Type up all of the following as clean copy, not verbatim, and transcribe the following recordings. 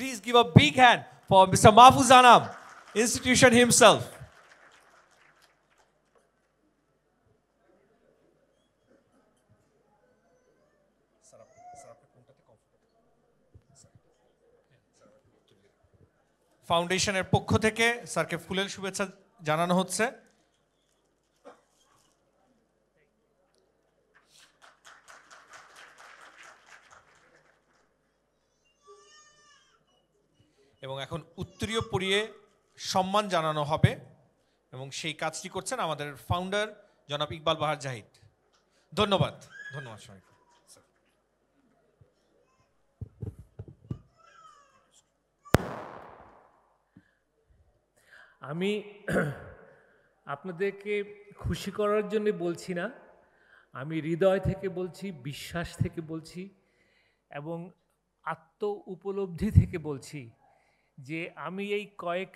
Please give a big hand for Mr. Mahfuz Anam, institution himself. ফাউন্ডেশনের পক্ষ থেকে স্যারকে ফুলেল শুভেচ্ছা জানানো হচ্ছে। এবং এখন উত্তরীয় পরিয়ে সম্মান জানানো হবে এবং সেই কাজটি করছেন আমাদের ফাউন্ডার জনাব ইকবাল বাহার জাহিদ। ধন্যবাদ। ধন্যবাদ সবাইকে। আমি আপনাদেরকে খুশি করার জন্য বলছি না, আমি হৃদয় থেকে বলছি, বিশ্বাস থেকে বলছি এবং আত্ম উপলব্ধি থেকে বলছি যে আমি এই কয়েক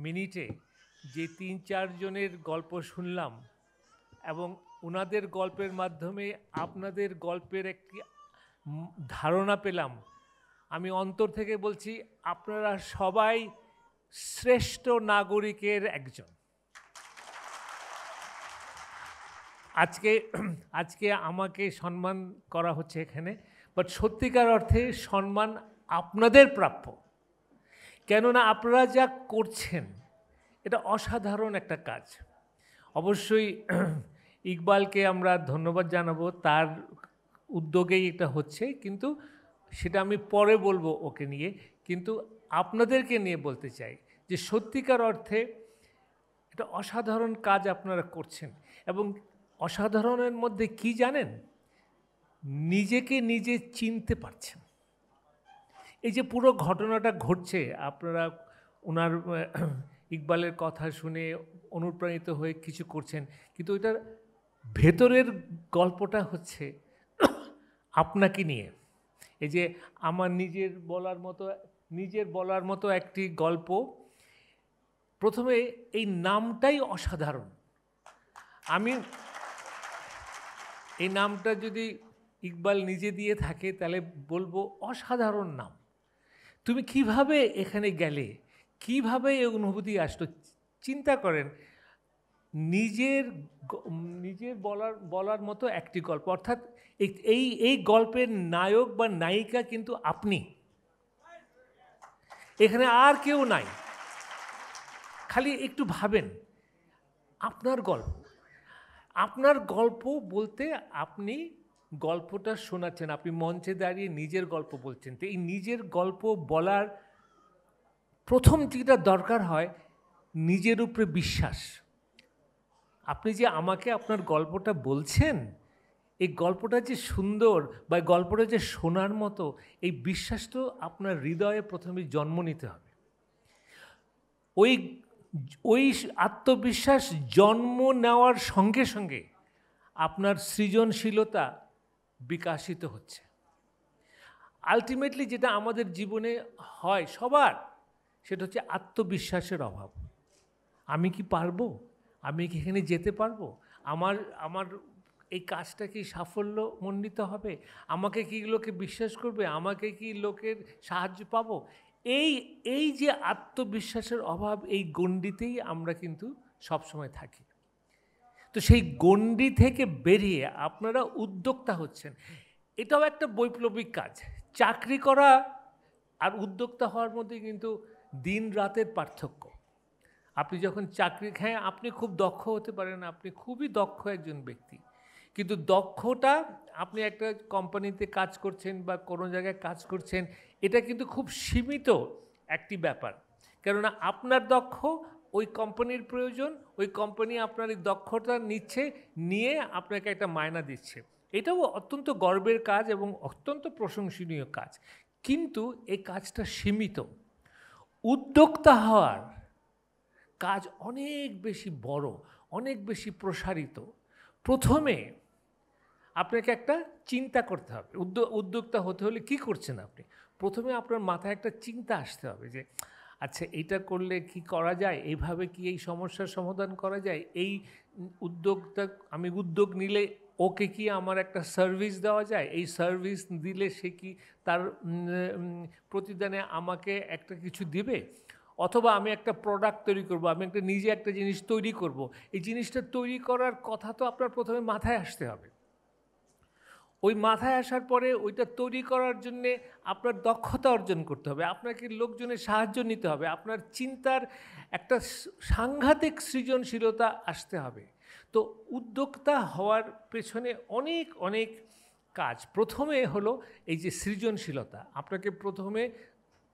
মিনিটে যে ৩-৪ জনের গল্প শুনলাম এবং ওনাদের গল্পের মাধ্যমে আপনাদের গল্পের একটি ধারণা পেলাম, আমি অন্তর থেকে বলছি আপনারা সবাই শ্রেষ্ঠ নাগরিকের একজন। আজকে আমাকে সম্মান করা হচ্ছে এখানে, বাট সত্যিকার অর্থে সম্মান আপনাদের প্রাপ্য। কেননা আপনারা যা করছেন এটা অসাধারণ একটা কাজ। অবশ্যই ইকবালকে আমরা ধন্যবাদ জানাবো, তার উদ্যোগেই এটা হচ্ছে, কিন্তু সেটা আমি পরে বলবো ওকে নিয়ে। কিন্তু আপনাদেরকে নিয়ে বলতে চাই যে সত্যিকার অর্থে এটা অসাধারণ কাজ আপনারা করছেন। এবং অসাধারণের মধ্যে কি জানেন, নিজেকে নিজে চিনতে পারছেন। এই যে পুরো ঘটনাটা ঘটছে, আপনারা ওনার ইকবালের কথা শুনে অনুপ্রাণিত হয়ে কিছু করছেন, কিন্তু ওইটার ভেতরের গল্পটা হচ্ছে আপনাকে নিয়ে। এই যে আমার নিজের বলার মতো একটি গল্প। প্রথমে এই নামটাই অসাধারণ। আমি এই নামটা যদি ইকবাল নিজে দিয়ে থাকে তাহলে বলবো অসাধারণ নাম। তুমি কিভাবে এখানে গেলে, কিভাবে এই অনুভূতি আসলো? চিন্তা করেন, নিজের বলার মতো একটি গল্প, অর্থাৎ এই গল্পের নায়ক বা নায়িকা কিন্তু আপনি, এখানে আর কেউ নাই। খালি একটু ভাবেন, আপনার গল্প বলতে আপনি গল্পটা শোনাচ্ছেন, আপনি মঞ্চে দাঁড়িয়ে নিজের গল্প বলছেন। তো এই নিজের গল্প বলার প্রথম যেটা দরকার হয়, নিজের উপরে বিশ্বাস। আপনি যে আমাকে আপনার গল্পটা বলছেন, এই গল্পটা যে সুন্দর বা গল্পটা যে শোনার মতো, এই বিশ্বাস তো আপনার হৃদয়ে প্রথমে জন্ম নিতে হবে। ওই আত্মবিশ্বাস জন্ম নেওয়ার সঙ্গে সঙ্গে আপনার সৃজনশীলতা বিকাশিত হচ্ছে। আলটিমেটলি যেটা আমাদের জীবনে হয় সবার, সেটা হচ্ছে আত্মবিশ্বাসের অভাব। আমি কি পারবো? আমি কি এখানে যেতে পারবো? আমার এই কাজটা কি সাফল্যমণ্ডিত হবে? আমাকে কি লোকে বিশ্বাস করবে? আমাকে কি লোকের সাহায্য পাবো? এই যে আত্মবিশ্বাসের অভাব, এই গণ্ডিতেই আমরা কিন্তু সবসময় থাকি। তো সেই গণ্ডি থেকে বেরিয়ে আপনারা উদ্যোক্তা হচ্ছেন, এটাও একটা বৈপ্লবিক কাজ। চাকরি করা আর উদ্যোক্তা হওয়ার মধ্যে কিন্তু দিন রাতের পার্থক্য। আপনি যখন হ্যাঁ, আপনি খুব দক্ষ হতে পারেন, আপনি খুবই দক্ষ একজন ব্যক্তি, কিন্তু দক্ষতা, আপনি একটা কোম্পানিতে কাজ করছেন বা কোনো জায়গায় কাজ করছেন, এটা কিন্তু খুব সীমিত একটি ব্যাপার। কেননা আপনার দক্ষ, ওই কোম্পানির প্রয়োজন, ওই কোম্পানি আপনার এই দক্ষতা নিয়ে আপনাকে একটা মায়না দিচ্ছে। এটাও অত্যন্ত গর্বের কাজ এবং অত্যন্ত প্রশংসনীয় কাজ, কিন্তু এই কাজটা সীমিত। উদ্যোক্তা হওয়ার কাজ অনেক বেশি বড়, অনেক বেশি প্রসারিত। প্রথমে আপনাকে একটা চিন্তা করতে হবে। উদ্যোক্তা হতে হলে কি করছেন আপনি? প্রথমে আপনার মাথায় একটা চিন্তা আসতে হবে যে আচ্ছা, এটা করলে কি করা যায়, এইভাবে কি এই সমস্যার সমাধান করা যায়, এই আমি উদ্যোগ নিলে ওকে কি আমার একটা সার্ভিস দেওয়া যায়, এই সার্ভিস দিলে সে কি তার প্রতিদানে আমাকে একটা কিছু দিবে, অথবা আমি একটা প্রোডাক্ট তৈরি করব, আমি একটা নিজে একটা জিনিস তৈরি করব, এই জিনিসটা তৈরি করার কথা তো আপনার প্রথমে মাথায় আসতে হবে। ওই মাথায় আসার পরে ওইটা তৈরি করার জন্যে আপনার দক্ষতা অর্জন করতে হবে, আপনাকে লোকজনের সাহায্য নিতে হবে, আপনার চিন্তার একটা সাংঘাতিক সৃজনশীলতা আসতে হবে। তো উদ্যোক্তা হওয়ার পেছনে অনেক অনেক কাজ। প্রথমে হলো এই যে সৃজনশীলতা, আপনাকে প্রথমে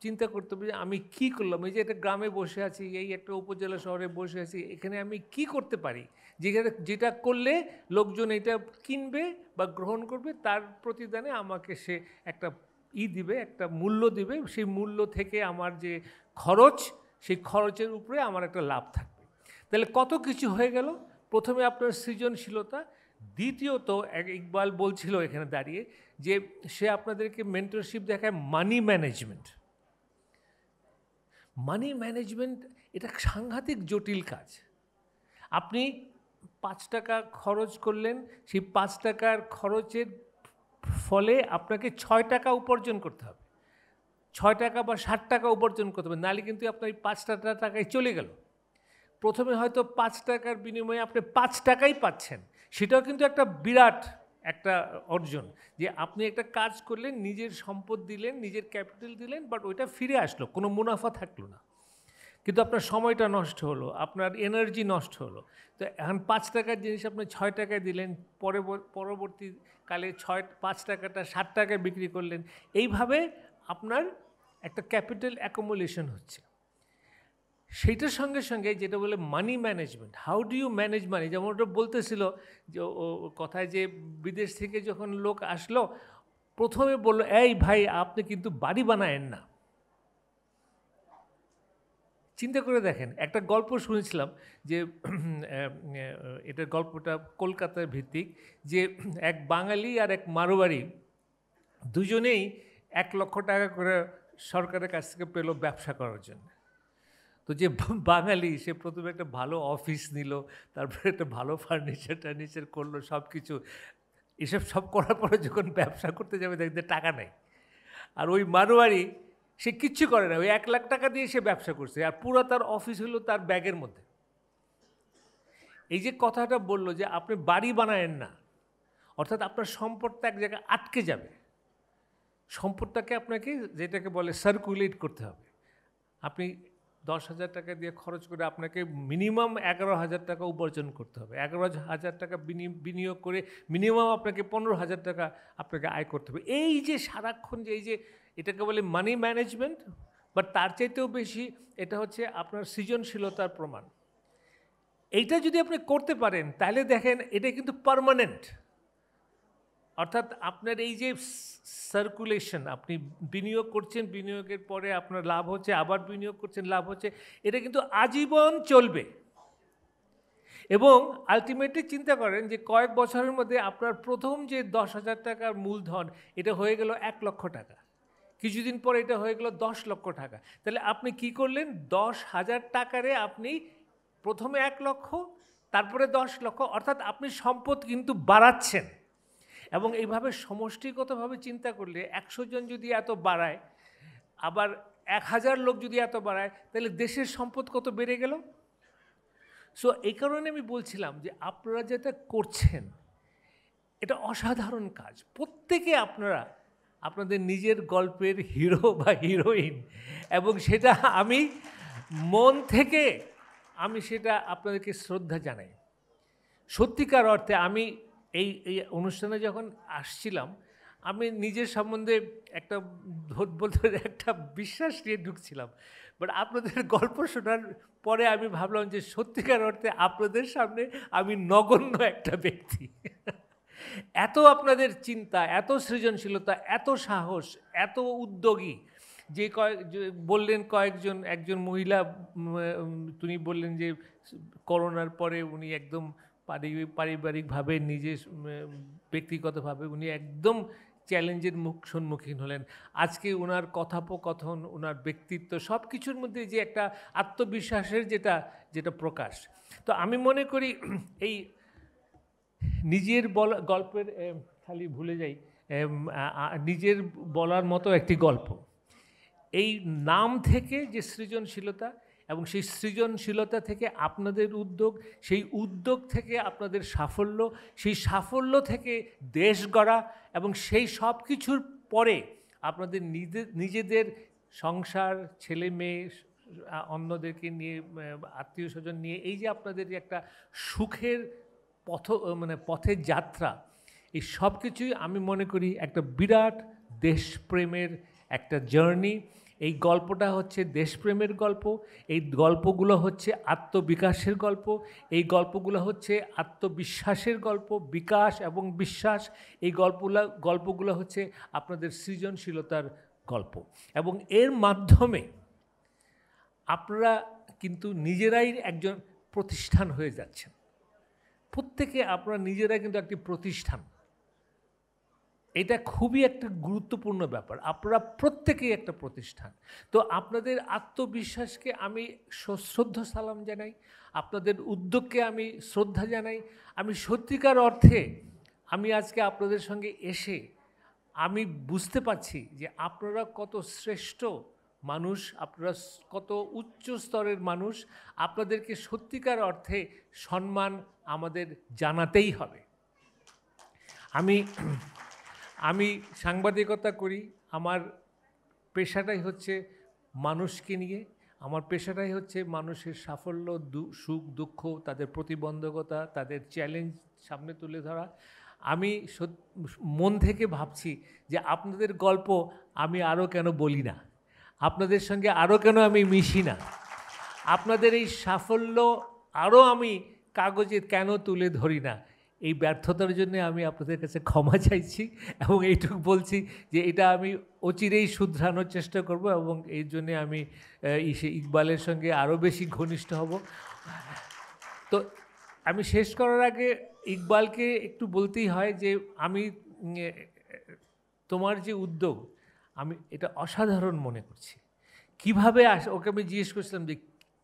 চিন্তা করতে হবে যে আমি কি করলাম, এই যে একটা গ্রামে বসে আছি, এই একটা উপজেলা শহরে বসে আছি, এখানে আমি কি করতে পারি যেটা করলে লোকজন এটা কিনবে বা গ্রহণ করবে, তার প্রতিদানে আমাকে সে একটা দিবে, একটা মূল্য দিবে, সেই মূল্য থেকে আমার যে খরচ, সেই খরচের উপরে আমার একটা লাভ থাকবে। তাহলে কত কিছু হয়ে গেল। প্রথমে আপনার সৃজনশীলতা, দ্বিতীয়ত ইকবাল বলছিল এখানে দাঁড়িয়ে যে সে আপনাদেরকে মেন্টরশিপ দেখায় মানি ম্যানেজমেন্ট। মানি ম্যানেজমেন্ট এটা সাংঘাতিক জটিল কাজ। আপনি 5 টাকা খরচ করলেন, সেই 5 টাকার খরচের ফলে আপনাকে 6 টাকা উপার্জন করতে হবে, 6 টাকা বা 60 টাকা উপার্জন করতে হবে, নাহলে কিন্তু আপনার এই 5 টাকায় চলে গেল। প্রথমে হয়তো 5 টাকার বিনিময়ে আপনি 5 টাকাই পাচ্ছেন, সেটাও কিন্তু একটা বিরাট একটা অর্জন, যে আপনি একটা কাজ করলেন, নিজের সম্পদ দিলেন, নিজের ক্যাপিটাল দিলেন, বাট ওইটা ফিরে আসলো, কোনো মুনাফা থাকলো না, কিন্তু আপনার সময়টা নষ্ট হলো, আপনার এনার্জি নষ্ট হলো। তো এখন 5 টাকার জিনিস আপনি 6 টাকায় দিলেন, পরবর্তীকালে 5 টাকাটা 60 টাকায় বিক্রি করলেন, এইভাবে আপনার একটা ক্যাপিটাল অ্যাকুমুলেশন হচ্ছে। সেইটার সঙ্গে সঙ্গে যেটা বলে money management, how do you manage money, যেমন ওটা বলতেছিল যে কথায় যে বিদেশ থেকে যখন লোক আসলো, প্রথমে বললো, এই ভাই আপনি কিন্তু বাড়ি বানায়েন না। চিন্তা করে দেখেন, একটা গল্প শুনেছিলাম যে এটার গল্পটা কলকাতার ভিত্তিক, যে এক বাঙালি আর এক মারোয়ারি দুজনেই 1 লক্ষ টাকা করে সরকারের কাছ থেকে পেল ব্যবসা করার জন্য। তো যে বাঙালি, সে প্রথমে একটা ভালো অফিস নিল, তারপরে একটা ভালো ফার্নিচার করলো, সব কিছু এসব সব করার পরে যখন ব্যবসা করতে যাবে দেখতে টাকা নেই। আর ওই মারোয়ারি সে কিচ্ছু করে না, ওই 1 লাখ টাকা দিয়ে সে ব্যবসা করছে, আর পুরো তার অফিস হলো তার ব্যাগের মধ্যে। এই যে কথাটা বললো যে আপনি বাড়ি বানায়েন না, অর্থাৎ আপনার সম্পদটা এক জায়গায় আটকে যাবে। সম্পদটাকে আপনাকে যেটাকে বলে সার্কুলেট করতে হবে। আপনি 10,000 টাকা দিয়ে খরচ করে আপনাকে মিনিমাম 11,000 টাকা উপার্জন করতে হবে, 11,000 টাকা বিনিয়োগ করে মিনিমাম আপনাকে 15,000 টাকা আপনাকে আয় করতে হবে। এই যে সারাক্ষণ যে এই যে এটাকে বলে মানি ম্যানেজমেন্ট, বাট তার চাইতেও বেশি এটা হচ্ছে আপনার সৃজনশীলতার প্রমাণ। এইটা যদি আপনি করতে পারেন তাহলে দেখেন এটা কিন্তু পার্মানেন্ট। অর্থাৎ আপনার এই যে সার্কুলেশন, আপনি বিনিয়োগ করছেন, বিনিয়োগের পরে আপনার লাভ হচ্ছে, আবার বিনিয়োগ করছেন, লাভ হচ্ছে, এটা কিন্তু আজীবন চলবে। এবং আলটিমেটলি চিন্তা করেন যে কয়েক বছরের মধ্যে আপনার প্রথম যে 10,000 টাকার মূলধন, এটা হয়ে গেল 1 লক্ষ টাকা, কিছুদিন পরে এটা হয়ে গেল 10 লক্ষ টাকা। তাহলে আপনি কি করলেন, 10,000 টাকারে আপনি প্রথমে 1 লক্ষ, তারপরে 10 লক্ষ, অর্থাৎ আপনি সম্পদ কিন্তু বাড়াচ্ছেন। এবং এইভাবে সমষ্টিগতভাবে চিন্তা করলে 100 জন যদি এত বাড়ায়, আবার 1000 লোক যদি এত বাড়ায়, তাহলে দেশের সম্পদ কত বেড়ে গেল। সো এই কারণে আমি বলছিলাম যে আপনারা যেটা করছেন এটা অসাধারণ কাজ। প্রত্যেকে আপনারা আপনাদের নিজের গল্পের হিরো বা হিরোইন, এবং সেটা আমি মন থেকে সেটা আপনাদেরকে শ্রদ্ধা জানাই। সত্যিকার অর্থে আমি এই অনুষ্ঠানে যখন আসছিলাম, আমি নিজের সম্বন্ধে একটা বলতে একটা বিশ্বাস নিয়ে ঢুকছিলাম, বাট আপনাদের গল্প শোনার পরে আমি ভাবলাম যে সত্যিকার অর্থে আপনাদের সামনে আমি নগণ্য একটা ব্যক্তি। এত আপনাদের চিন্তা, এত সৃজনশীলতা, এত সাহস, এত উদ্যোগী, যে বললেন একজন মহিলা, তিনি বললেন যে করোনার পরে উনি একদম পারিবারিকভাবে নিজের ব্যক্তিগতভাবে উনি একদম চ্যালেঞ্জের সম্মুখীন হলেন। আজকে ওনার কথোপকথন, ওনার ব্যক্তিত্ব, সব কিছুর মধ্যে যে একটা আত্মবিশ্বাসের যেটা প্রকাশ। তো আমি মনে করি এই নিজের বলা গল্পের খালি ভুলে যাই, নিজের বলার মতো একটি গল্প। এই নাম থেকে যে সৃজনশীলতা, এবং সেই সৃজনশীলতা থেকে আপনাদের উদ্যোগ, সেই উদ্যোগ থেকে আপনাদের সাফল্য, সেই সাফল্য থেকে দেশ গড়া, এবং সেই সব কিছুর পরে আপনাদের নিজেদের সংসার, ছেলে মেয়ে, অন্যদেরকে নিয়ে, আত্মীয় স্বজন নিয়ে, এই যে আপনাদের যে একটা সুখের পথের যাত্রা, এই সব কিছুই আমি মনে করি একটা বিরাট দেশপ্রেমের একটা জার্নি। এই গল্পটা হচ্ছে দেশপ্রেমের গল্প, এই গল্পগুলো হচ্ছে আত্মবিকাশের গল্প, এই গল্পগুলো হচ্ছে আত্মবিশ্বাসের গল্প, বিকাশ এবং বিশ্বাস। এই গল্পগুলো হচ্ছে আপনাদের সৃজনশীলতার গল্প, এবং এর মাধ্যমে আপনারা কিন্তু নিজেরাই একজন প্রতিষ্ঠান হয়ে যাচ্ছেন। প্রত্যেকে আপনারা নিজেরাই কিন্তু একটি প্রতিষ্ঠান। এটা খুবই একটা গুরুত্বপূর্ণ ব্যাপার। আপনারা প্রত্যেকেই একটা প্রতিষ্ঠান। তো আপনাদের আত্মবিশ্বাসকে আমি সশ্রদ্ধ সালাম জানাই, আপনাদের উদ্যোগকে আমি শ্রদ্ধা জানাই। আমি সত্যিকার অর্থে আমি আজকে আপনাদের সঙ্গে এসে আমি বুঝতে পারছি যে আপনারা কত শ্রেষ্ঠ মানুষ, আপনারা কত উচ্চ স্তরের মানুষ। আপনাদেরকে সত্যিকার অর্থে সম্মান আমাদের জানাতেই হবে। আমি সাংবাদিকতা করি, আমার পেশাটাই হচ্ছে মানুষকে নিয়ে, আমার পেশাটাই হচ্ছে মানুষের সাফল্য, সুখ দুঃখ, তাদের প্রতিবন্ধকতা, তাদের চ্যালেঞ্জ সামনে তুলে ধরা। আমি মন থেকে ভাবছি যে আপনাদের গল্প আমি আরও কেন বলি না, আপনাদের সঙ্গে আরও কেন আমি মিশি না, আপনাদের এই সাফল্য আরও আমি কাগজে কেন তুলে ধরি না। এই ব্যর্থতার জন্য আমি আপনাদের কাছে ক্ষমা চাইছি, এবং এইটুকু বলছি যে এটা আমি অচিরেই শুধরানোর চেষ্টা করব, এবং এই জন্যে আমি ইকবালের সঙ্গে আরও বেশি ঘনিষ্ঠ হব। তো আমি শেষ করার আগে ইকবালকে একটু বলতেই হয় যে আমি তোমার যে উদ্যোগ, আমি এটা অসাধারণ মনে করছি। কীভাবে ওকে আমি জিজ্ঞেস করছিলাম যে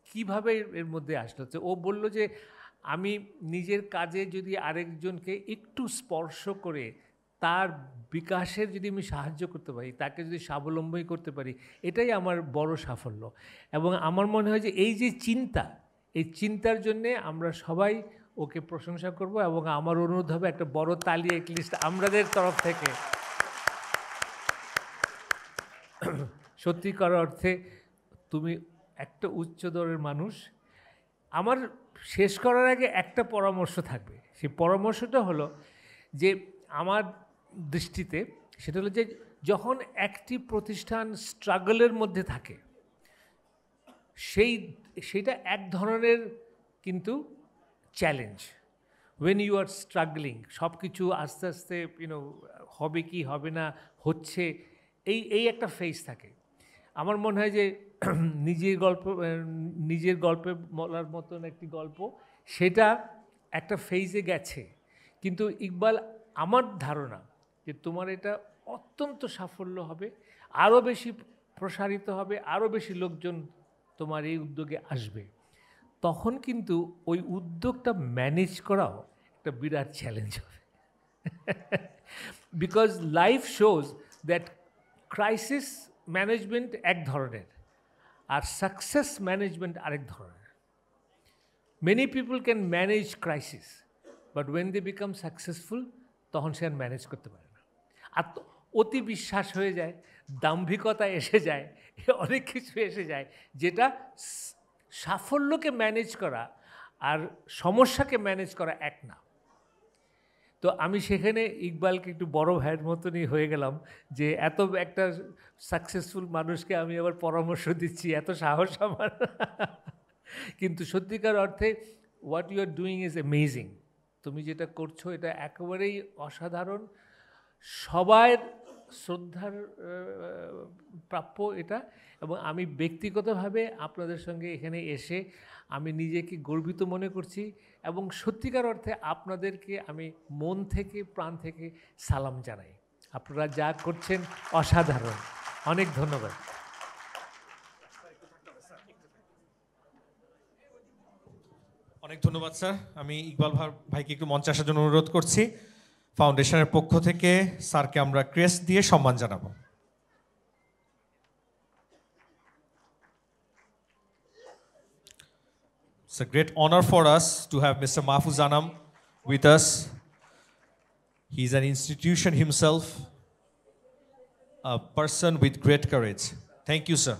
কীভাবে এর মধ্যে আসলো, তো ও বলল যে আমি নিজের কাজে যদি আরেকজনকে একটু স্পর্শ করে তার বিকাশের যদি আমি সাহায্য করতে পারি, তাকে যদি স্বাবলম্বী করতে পারি, এটাই আমার বড় সাফল্য। এবং আমার মনে হয় যে এই যে চিন্তা, এই চিন্তার জন্যে আমরা সবাই ওকে প্রশংসা করব, এবং আমার অনুরোধ হবে একটা বড় তালি অ্যাটলিস্ট আমাদের তরফ থেকে। সত্যিকার অর্থে তুমি একটা উচ্চদরের মানুষ। আমার শেষ করার আগে একটা পরামর্শ থাকবে, সেই পরামর্শটা হলো যে আমার দৃষ্টিতে সেটা হলো যে যখন একটি প্রতিষ্ঠান স্ট্রাগলের মধ্যে থাকে, সেটা এক ধরনের কিন্তু challenge. When you are struggling, সব কিছু আস্তে আস্তে হবে কি হবে না হচ্ছে, এই একটা ফেজ থাকে। আমার মনে হয় যে নিজের গল্পে বলার মতন একটি গল্প, সেটা একটা ফেজে গেছে। কিন্তু ইকবাল, আমার ধারণা যে তোমার এটা অত্যন্ত সাফল্য হবে, আরও বেশি প্রসারিত হবে, আরও বেশি লোকজন তোমার এই উদ্যোগে আসবে। তখন কিন্তু ওই উদ্যোগটা ম্যানেজ করাও একটা বিরাট চ্যালেঞ্জ হবে। Because life shows that crisis management এক ধরনের, আর সাকসেস ম্যানেজমেন্ট আরেক ধরনের। Many people can manage crisis, but when they become successful তখন সে আর ম্যানেজ করতে পারে না। আর অতি বিশ্বাস হয়ে যায়, দাম্ভিকতা এসে যায়, অনেক কিছু এসে যায়, যেটা সাফল্যকে ম্যানেজ করা আর সমস্যাকে ম্যানেজ করা এক না। তো আমি সেখানে ইকবালকে একটু বড় ভাইয়ের মতনই হয়ে গেলাম যে এত একটা সাকসেসফুল মানুষকে আমি আবার পরামর্শ দিচ্ছি, এত সাহস আমার। কিন্তু সত্যিকার অর্থে what you are doing is amazing. তুমি যেটা করছো এটা একেবারেই অসাধারণ, সবার শ্রদ্ধার প্রাপ্য এটা। এবং আমি ব্যক্তিগতভাবে আপনাদের সঙ্গে এখানে এসে আমি নিজেকে গর্বিত মনে করছি, এবং সত্যিকার অর্থে আপনাদেরকে আমি মন থেকে প্রাণ থেকে সালাম জানাই। আপনারা যা করছেন অসাধারণ। অনেক ধন্যবাদ। অনেক ধন্যবাদ স্যার। আমি ইকবাল ভাইকে একটু মঞ্চে আসার জন্য অনুরোধ করছি। ফাউন্ডেশনের পক্ষ থেকে স্যারকে আমরা ক্রেস্ট দিয়ে সম্মান জানাবো। It's a great honor for us to have Mr. Mahfuz Anam with us. He's an institution himself, a person with great courage. Thank you, sir.